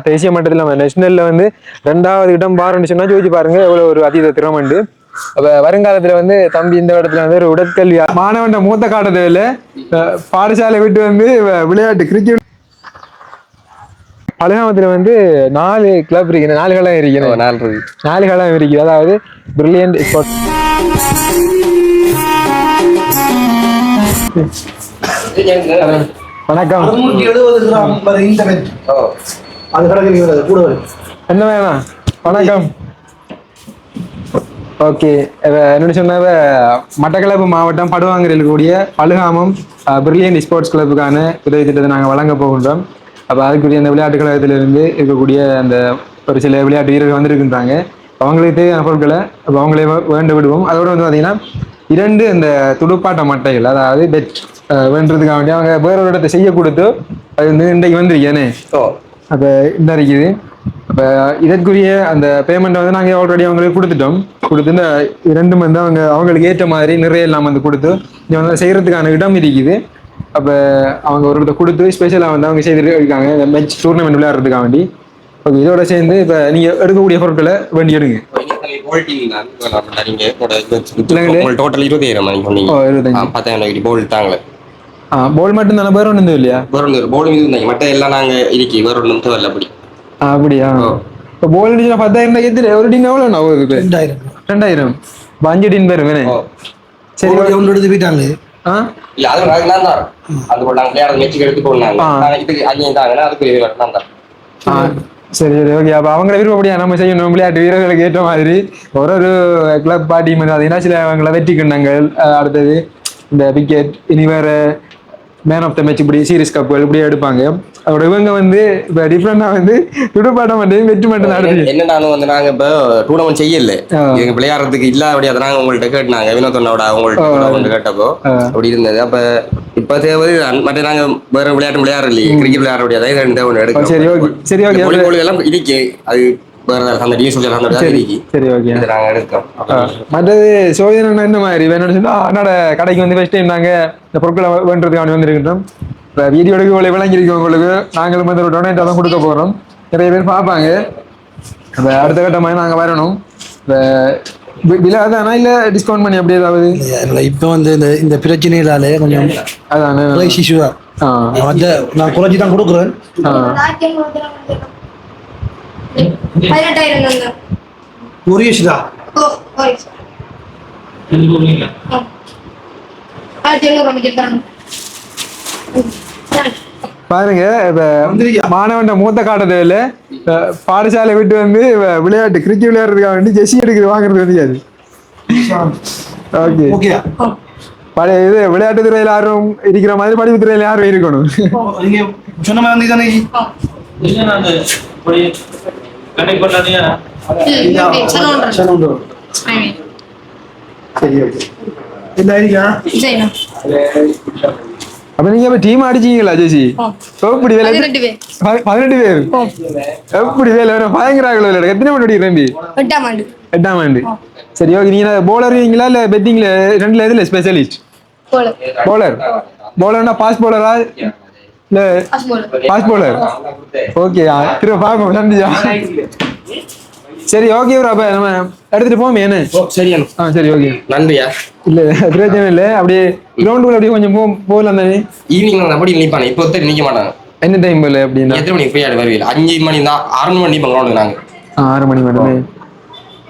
தேசிய மட்டத்தில் நம்ம நேஷனல்ல வந்து 2வது இடம் பாருன்னு சொன்னா ஜோதிச்சு பாருங்க எவ்வளவு ஒரு அதீத திறமண்டு. அப்ப வருங்காலத்துல வந்து தம்பி இந்த இடத்துல வந்து ஒரு உடற்கல்வி மாணவன் மூத்த காட்டுறதுல பாடசாலை விட்டு வந்து விளையாட்டு கிரிக்கெட் பழகாமத்துல வந்து 4 கிளப் இருக்கு, 4 களம் இருக்கு, 4 களம் இருக்கு. அதாவது பிரில்லியன்ட் ஸ்போர்ட்ஸ். வணக்கம். என்ன வேணாம்? வணக்கம். ஓகே, என்ன சொன்ன மட்டக்களப்பு மாவட்டம் படுவாங்கரையில் கூடிய பழுகாமம் பிரில்லியன்ட் ஸ்போர்ட்ஸ் கிளப்புக்கான உதவி திட்டத்தை நாங்கள் வழங்க போகின்றோம். அப்போ அதுக்குரிய அந்த விளையாட்டு கழகத்திலிருந்து இருக்கக்கூடிய அந்த ஒரு சில விளையாட்டு வீரர்கள் வந்திருக்கின்றாங்க. அவங்களுக்கு தேவையான பொருட்களை அப்போ அவங்களே வேண்ட விடுவோம். அதோடு வந்து பார்த்தீங்கன்னா 2 அந்த துடுப்பாட்ட மட்டைகள், அதாவது பெட் வேண்டதுக்காக வேண்டிய அவங்க வேற ஒரு இடத்தை செய்ய கொடுத்து அது வந்து இன்றைக்கு வந்துருக்கேனே. அப்போ இந்த இருக்குது. அப்போ இதற்குரிய அந்த பேமெண்ட்டை வந்து நாங்கள் ஆல்ரெடி அவங்களுக்கு கொடுத்துட்டோம். கொடுத்து இந்த 2 வந்து அவங்களுக்கு ஏற்ற மாதிரி நிறைய எல்லாம் வந்து கொடுத்து இங்கே வந்து செய்யறதுக்கான இடம் இருக்குது. அப்போ அவங்க ஒரு இடத்த கொடுத்து ஸ்பெஷலாக வந்து அவங்க செய்துட்டு இருக்காங்க இந்த மேட்ச் டூர்னமெண்ட் விளையாடுறதுக்காக வேண்டி. ஓகே, இதோட சேர்ந்து இப்போ நீங்கள் எடுக்கக்கூடிய பொருட்களை வேண்டி எடுங்க. போல் மட்டும் தானே, வேற ஒன்றும் இல்லையா? எல்லாம் நாங்க இருக்கு, வேற ஒன்றும் தேவையில்ல. அப்படியா? இப்போ போல் 10,000 எத்தனை ஒரு டீம் எவ்வளோ ஆகுது? 2,000. 5 டீம் பேரும் வேணே. சரி, எடுத்து போயிட்டாங்க. இல்ல அது அது போட்டாங்க எடுத்து போனாங்க. சரி சரி, ஓகே. அப்போ அவங்க விருப்பப்படியா நம்ம செய்யணும். விளையாட்டு வீரர்களுக்கு ஏற்ற மாதிரி ஒரு கிளப் பார்ட்டி பார்த்தீங்கன்னா சில அவங்கள வெற்றி கிண்ணங்கள், அடுத்தது இந்த விக்கெட், இனி வேற மேன் ஆஃப் த மேட்ச், இப்படி சீரிஸ் கப்புகள் இப்படி எடுப்பாங்க. அதோட இவங்க வந்து இப்போ டிஃப்ரெண்டா வந்து துடுப்பாட்டம் மட்டும் வெற்றி மட்டும் நடக்குது. என்ன நானும் வந்து நாங்க இப்போ டூர்னமெண்ட் செய்யல, எங்க விளையாடுறதுக்கு இல்ல அப்படி அதை நாங்க உங்கள்கிட்ட கேட்டாங்க. வினோதனோட அவங்கள்ட்ட கேட்டப்போ அப்படி இருந்தது. அப்ப இப்ப தேவை மற்ற நாங்க வேற விளையாட்டு விளையாடுறலையே, கிரிக்கெட் விளையாட முடியாது எடுக்கும். சரி ஓகே, சரி ஓகே, எல்லாம் இருக்கு. அது மற்றது சோதனை என்ன மாதிரி வேணும்னு சொன்னா என்னோட கடைக்கு வந்து ஃபர்ஸ்ட் டைம் நாங்க இந்த பொருட்களை வேண்டதுக்காக வந்துருக்கின்றோம். இப்போ வீடியோ எடுக்க விளங்கியிருக்கோம் உங்களுக்கு. நாங்களும் வந்து ஒரு டொனேட் தான் கொடுக்க போறோம். நிறைய பேர் பார்ப்பாங்க. இப்போ அடுத்த கட்டமாக நாங்கள் வரணும். விலை அதானா இல்லை டிஸ்கவுண்ட் பண்ணி அப்படி ஏதாவது? இப்போ வந்து இந்த பிரச்சனையிலாலே கொஞ்சம் அதானே இஷ்யூவா நான் குறைச்சி தான் கொடுக்குறேன். பாருங்க, இப்ப மாணவன் மூத்த காட்டுறதுல பாடசாலை விட்டு வந்து விளையாட்டு கிரிக்கெட் விளையாடுறதுக்காக வேண்டி ஜெர்சி எடுக்கிறது வாங்குறது தெரியாது. ஓகே, பழைய இது விளையாட்டு துறையில் ஆர்வம் இருக்கிற மாதிரி படிப்பு துறையில ஆர்வம் இருக்கணும். சொன்ன மாதிரி தானே அப்ப நீங்க டீம் அடிச்சீங்களா ஜெசி? எப்படி வேலை? 18 பேர். எப்படி வேலை? பயங்கராக எத்தனை மணி தம்பி? 8ஆம் ஆண்டு. சரி ஓகே, நீங்க போலருவீங்களா இல்ல பெட்டிங்ல? ரெண்டுல எதுல ஸ்பெஷலிஸ்ட்? போலர்னா பாஸ் போலரா இல்ல பாஸ் போலர்? ஓகே, திரும்ப பாப்போம். நன்றியா. சரி ஓகே ப்ரோ, அப்ப நம்ம எடுத்துட்டு போவோம். என்ன சரி ஓகே, நன்றியா. இல்ல பிரச்சனை இல்ல, அப்படியே கிரவுண்டுக்குள்ள அப்படியே கொஞ்சம் போகலாம் தானே. ஈவினிங் அப்படி நிப்பாங்க, இப்போ நிக்க மாட்டாங்க. என்ன டைம் போல அப்படின்னா? எத்தனை மணிக்கு போய் வருவீங்க? 5 மணி தான், 6 மணி கிரவுண்டு நாங்க. 6 மணி மட்டுமே.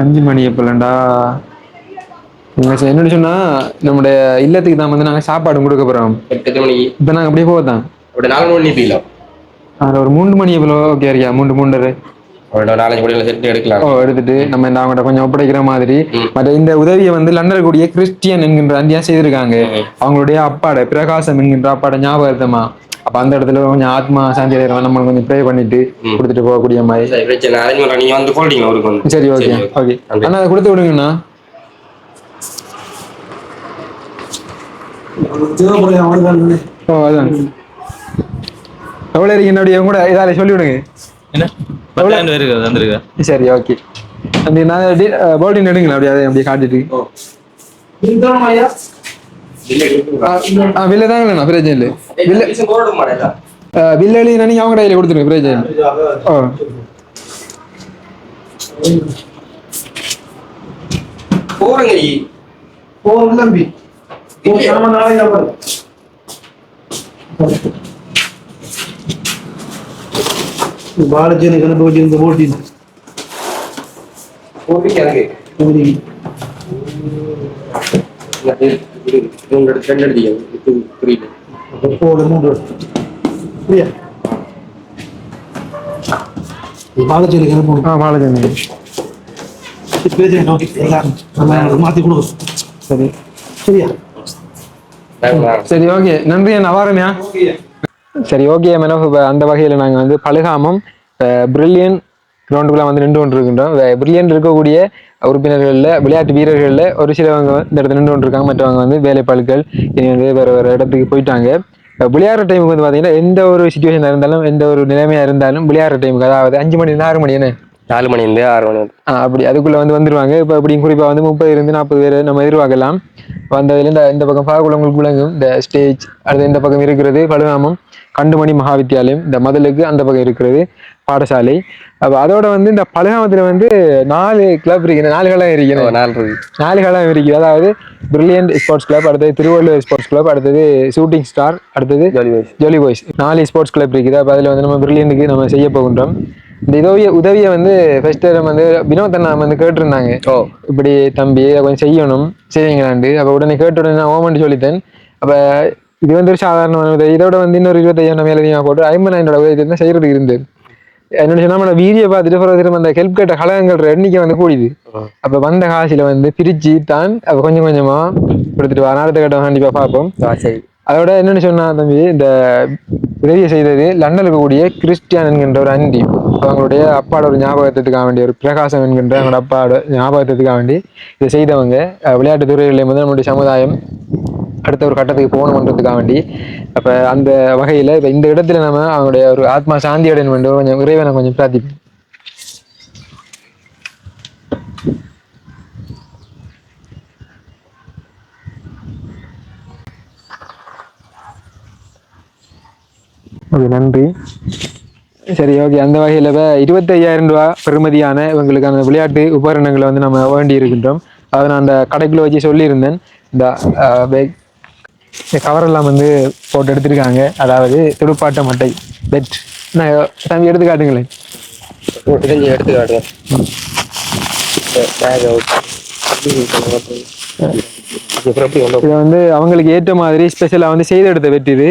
5 மணி எப்பலண்டா நீங்க என்ன சொன்னா நம்முடைய இல்லத்துக்கு தான் வந்து நாங்க சாப்பாடு கொடுக்க போறோம். 8 மணிக்கு இப்ப நாங்க அப்படியே போதான் அப்படி 4 மணி நிப்பீங்களா? ஒரு 3 மணி எப்போ? ஓகே ரியா, 3 எடுக்கலாம். எடுத்துட்டு நம்ம இந்த அவங்கள்ட்ட கொஞ்சம் ஒப்படைக்கிற மாதிரி. மற்ற இந்த உதவியை வந்து லண்டனில் கூடிய கிறிஸ்டியன் என்கின்ற அந்தியா செய்திருக்காங்க. அவங்களுடைய அப்பாட பிரகாசம் என்கின்ற அப்பாட ஞாபகமா. அப்ப அந்த இடத்துல கொஞ்சம் ஆத்மா சாந்தி அடைகிறோம், நம்ம கொஞ்சம் ப்ரே பண்ணிட்டு கொடுத்துட்டு போகக்கூடிய மாதிரி. சரி ஓகே ஓகே அண்ணா, அதை கொடுத்து விடுங்கண்ணா. அதான் எவ்வளவு இருக்கு என்னுடைய கூட இதால சொல்லி விடுங்க. சரி ஓகே, போல்டிங் எடுங்களா அப்படியே அப்படியே காட்டிட்டு. வில்ல தான் பிரச்சனை இல்லை. பில் எழுதினா நீங்க அவங்க கையில கொடுத்துருங்க பிரயோஜனம். ஓ போறங்க தம்பி நம்ம நாளைக்கு பாலஜி கணக்கு இந்த போட்டி எனக்கு புரியல பாலஜி கணக்கு மாலஜன் மாத்தி கொடுக்கும். சரி சரியா? சரி ஓகே நன்றி அண்ணா வாரம்யா. சரி ஓகே மேடம். இப்போ அந்த வகையில் நாங்கள் வந்து பழுகாமம் பிரில்லியன் கிரவுண்டுக்குள்ள வந்து நின்று கொண்டு இருக்கின்றோம். பிரில்லியன் இருக்கக்கூடிய உறுப்பினர்களில் விளையாட்டு வீரர்களில் ஒரு சிலவங்க இந்த இடத்துல நின்று கொண்டு இருக்காங்க, மற்றவங்க வந்து வேலைப்பாடுகள் இனி வந்து வேறு வேறு இடத்துக்கு போயிட்டாங்க. விளையாடுற டைமுக்கு வந்து பார்த்தீங்கன்னா எந்த ஒரு சுச்சுவேஷனாக இருந்தாலும் எந்த ஒரு நிலைமையாக இருந்தாலும் விளையாடுற டைமுக்கு அதாவது 5 மணி 6 மணி என்ன 4 மணிலேருந்து 6 மணி அப்படி அதுக்குள்ள வந்து வந்துருவாங்க. இப்போ அப்படி குறிப்பாக வந்து 30 40 பேர் நம்ம எதிர்பார்க்கலாம். வந்ததுல இந்த பக்கம் பாகுளங்களுக்கு விளங்கும் இந்த ஸ்டேஜ், அடுத்து இந்த பக்கம் இருக்கிறது பழுகாமம் கண்டுமணி மகா வித்தியாலயம், இந்த மதலுக்கு அந்த பக்கம் இருக்கிறது பாடசாலை. அப்போ அதோட வந்து இந்த பழுகாமத்தில் வந்து 4 கிளப் இருக்குது, 4 களம் இருக்குது, 4 களம் இருக்குது. அதாவது பிரில்லியன்ட் ஸ்போர்ட்ஸ் கிளப், அடுத்தது திருவள்ளுவர் ஸ்போர்ட்ஸ் கிளப், அடுத்தது ஷூட்டிங் ஸ்டார், அடுத்தது ஜோலி பாய்ஸ். 4 ஸ்போர்ட்ஸ் கிளப் இருக்குது. அப்போ அதில் வந்து நம்ம பிரில்லியன்ட்டுக்கு நம்ம செய்ய போகின்றோம். இந்த உதவியை வந்து ஃபர்ஸ்ட் வந்து வினோத் அண்ணா வந்து கேட்டிருந்தாங்க, இப்படி தம்பி கொஞ்சம் செய்யணும் செய்வீங்களாண்டு. அப்போ உடனே கேட்ட உடனே நான் ஓமன்ட்டு சொல்லித்தேன். அப்போ இது வந்து ஒரு சாதாரண உதவி. இதோட வந்து இன்னொரு 25,000 மேலே அதிகமாக போட்டு 50,000 உதவி தான் செய்யறதுக்கு இருந்தது. என்னோட நம்மளோட வீடியோ பார்த்துட்டு பிறகு அந்த ஹெல்ப் கேட்ட கழகங்கள் எண்ணிக்கை வந்து கூடிது. அப்போ வந்த காசில வந்து பிரிச்சு தான் அப்போ கொஞ்சம் கொஞ்சமா கொடுத்துட்டு வர அடுத்த கட்டம் கண்டிப்பாக பார்ப்போம். அதோட என்னன்னு சொன்னா தம்பி, இந்த உதவியை செய்தது லண்டனில் இருக்கக்கூடிய கிறிஸ்டியான் என்கின்ற ஒரு அண்டி, அவங்களுடைய அப்பாவோட ஒரு ஞாபகத்துக்காக வேண்டிய ஒரு பிரகாசம் என்கின்ற அவங்களோட அப்பாவோட ஞாபகத்துக்காக வேண்டி இதை செய்தவங்க. விளையாட்டு துறைகளில் வந்து நம்முடைய சமுதாயம் அடுத்த ஒரு கட்டத்துக்கு போகணுன்றதுக்காக வேண்டி. அப்போ அந்த வகையில் இப்போ இந்த இடத்துல நம்ம அவங்களுடைய ஒரு ஆத்மா சாந்தி அடையணும் வேண்டும், கொஞ்சம் இறைவனை கொஞ்சம் பிரார்த்திப்போம். ஓகே நன்றி. சரி ஓகே. அந்த வகையில் இப்போ 25,000 ரூபா பெறுமதியான இவங்களுக்கான விளையாட்டு உபகரணங்களை வந்து நம்ம வேண்டி இருக்கின்றோம். அதை நான் அந்த கடைக்குள்ள வச்சு சொல்லியிருந்தேன். இந்த கவரெல்லாம் வந்து போட்டு எடுத்துருக்காங்க. அதாவது துடுப்பாட்ட மட்டை பெட். நான் தம்பி எடுத்து காட்டுங்களேன். எடுத்து காட்டுவேன். இதை வந்து அவங்களுக்கு ஏற்ற மாதிரி ஸ்பெஷலாக வந்து செய்து எடுத்த வெட்டி இது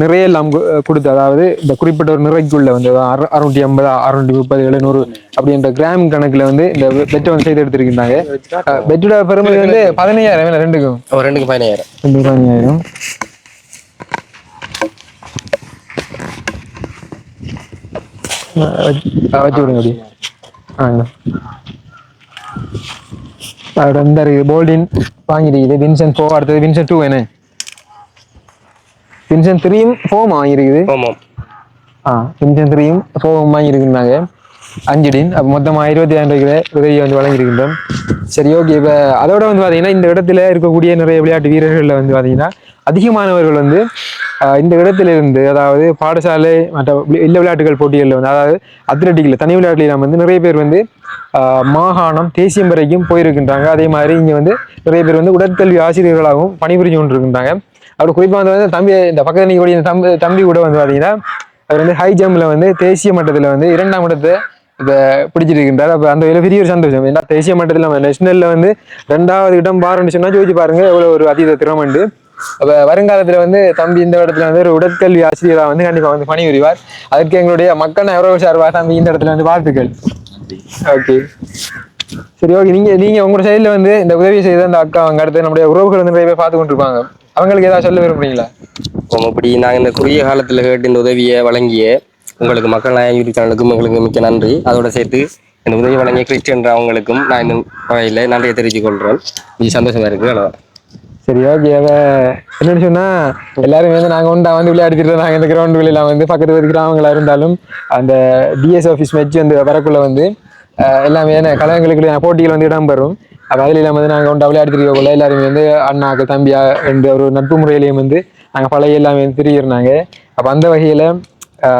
நிறைய எல்லாம் கொடுத்து, அதாவது இந்த குறிப்பிட்ட ஒரு நிறைக்குள்ள வந்து 650 630 700 அப்படின்ற கிராம் கணக்குல வந்து இந்த பெட்டை வந்து செய்து எடுத்திருக்கிறாங்க. பெட்டோட பெருமை வந்து 15,000 ரெண்டுக்கும் 15,000 வச்சு விடுங்க அப்படி. அதோட இந்த போல்டின் வாங்கிருக்குது. வின்சென்ட் 4, அடுத்தது வின்சென்ட் 2 என்ன வின்சென்ட் 3யும் 4 வாங்கிருக்குது. வின்சென்ட் 3யும் 4 வாங்கியிருக்குறாங்க 5 டின். அப்போ மொத்தமாக 25,000 உதவியை வந்து வழங்கியிருக்கின்றோம். சரி ஓகே. இப்போ அதோட வந்து பார்த்தீங்கன்னா இந்த இடத்துல இருக்கக்கூடிய நிறைய விளையாட்டு வீரர்களில் வந்து பார்த்தீங்கன்னா அதிகமானவர்கள் வந்து இந்த இடத்திலிருந்து, அதாவது பாடசாலை மற்ற இல்ல விளையாட்டுகள் போட்டிகளில் வந்து, அதாவது அத்லட்டிக்கில் தனி விளையாட்டுல வந்து நிறைய பேர் வந்து மாகாணம் தேசியம் வரைக்கும் போயிருக்கின்றாங்க. அதே மாதிரி இங்கே வந்து நிறைய பேர் வந்து உடற்கல்வி ஆசிரியர்களாகவும் பணிபுரிஞ்சு கொண்டு இருக்கின்றாங்க. அப்படி குறிப்பாக வந்து தம்பி இந்த பக்கத்தில் நிற்கக்கூடிய தம்பி கூட வந்து பார்த்தீங்கன்னா அவர் வந்து ஹை ஜம்பில் வந்து தேசிய மட்டத்தில் வந்து 2ஆம் இடத்தை இப்போ பிடிச்சிருக்கின்றார். அப்போ அந்த பெரிய ஒரு சந்தோஷம். ஏன்னா தேசிய மட்டத்தில் நம்ம நேஷனலில் வந்து 2வது இடம் பாருன்னு சொன்னால் ஜோதிச்சு பாருங்க எவ்வளோ ஒரு அதீத திறமண்டு. அப்போ வருங்காலத்தில் வந்து தம்பி இந்த இடத்துல வந்து ஒரு உடற்கல்வி ஆசிரியராக வந்து கண்டிப்பாக வந்து பணிபுரிவார். அதற்கு எங்களுடைய மக்கள் எவ்வளோ சார்பாக தம்பி இந்த இடத்துல வந்து வாழ்த்துக்கள். ஓகே சரி ஓகே. நீங்க உங்களோட சைடில் வந்து இந்த உதவி செய்த அந்த அக்கா அவங்க அடுத்து நம்முடைய உறவுகள் வந்து நிறைய பேர் பார்த்து கொண்டிருப்பாங்க, அவங்களுக்கு ஏதாவது சொல்ல விரும்புறீங்களா? அப்படி நாங்கள் இந்த குறுகிய காலத்தில் கேட்டு இந்த உதவியை வழங்கிய உங்களுக்கு மக்கள் நாயகம் யூடியூப் சேனலுக்கும் எங்களுக்கு மிக்க நன்றி. அதோட சேர்த்து இந்த உதவி வழங்கிய கிறிஸ்டியன் அவங்களுக்கும் நான் இந்த வகையில் நன்றியை தெரிவித்துக் கொள்கிறேன். இது சந்தோஷமா இருக்கு. அவ்வளோதான். சரி ஓகே. என்னன்னு சொன்னா எல்லாருமே வந்து நாங்கள் ஒன்றா வந்து விளையாடிட்டு நாங்கள் இந்த கிரவுண்டுகளெல்லாம் வந்து பக்கத்து கிராமங்களா இருந்தாலும் அந்த டிஎஸ் ஆஃபீஸ் மேட்ச் வந்து வரக்குள்ள வந்து எல்லாமே கழகங்களுக்கு போட்டிகள் வந்து இடம்பெறும். அப்போ அதில் இல்லாமல் வந்து நாங்கள் ஒன்றா விளையாடிருக்கக்குள்ள எல்லாருமே வந்து அண்ணாக்கு தம்பியா என்ற ஒரு நட்பு முறையிலையும் வந்து நாங்கள் பழைய எல்லாமே வந்து திரியிருந்தாங்க. அப்போ அந்த வகையில்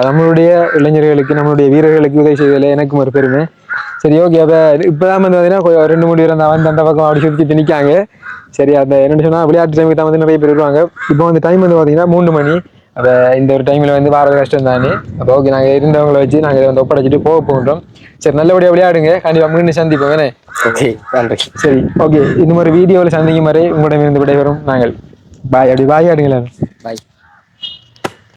நம்மளுடைய இளைஞர்களுக்கு நம்மளுடைய வீரர்களுக்கு உதவி செய்வதில் எனக்கும் ஒரு பெருமை. சரி ஓகே. அப்போ இப்போதான் வந்து பார்த்தீங்கன்னா 2 3 பேர் அந்த பக்கம் அப்படி சுற்றி நிற்காங்க. சரி அந்த என்னென்னு சொன்னால் விளையாட்டு டைமுக்கு தான் வந்து நிறைய பேர் வருவாங்க. இப்போ வந்து டைம் வந்து பார்த்தீங்கன்னா 3 மணி. அப்போ இந்த ஒரு டைமில் வந்து வார கஷ்டம் தானே. அப்போ ஓகே நாங்கள் இருந்தவங்களை வச்சு நாங்கள் இதை வந்து ஒப்படைச்சிட்டு போகின்றோம். சரி நல்லபடியாக விளையாடுங்க. கண்டிப்பாக மீண்டும் சந்திப்போம் வேணே. ஓகே நன்றி. சரி ஓகே. இந்த மாதிரி வீடியோவில் சந்திக்கும் வரை உங்களிடமிருந்து விடைபெறும் நாங்கள். பாய். அப்படி பாய் ஆடுங்களேன். பாய்.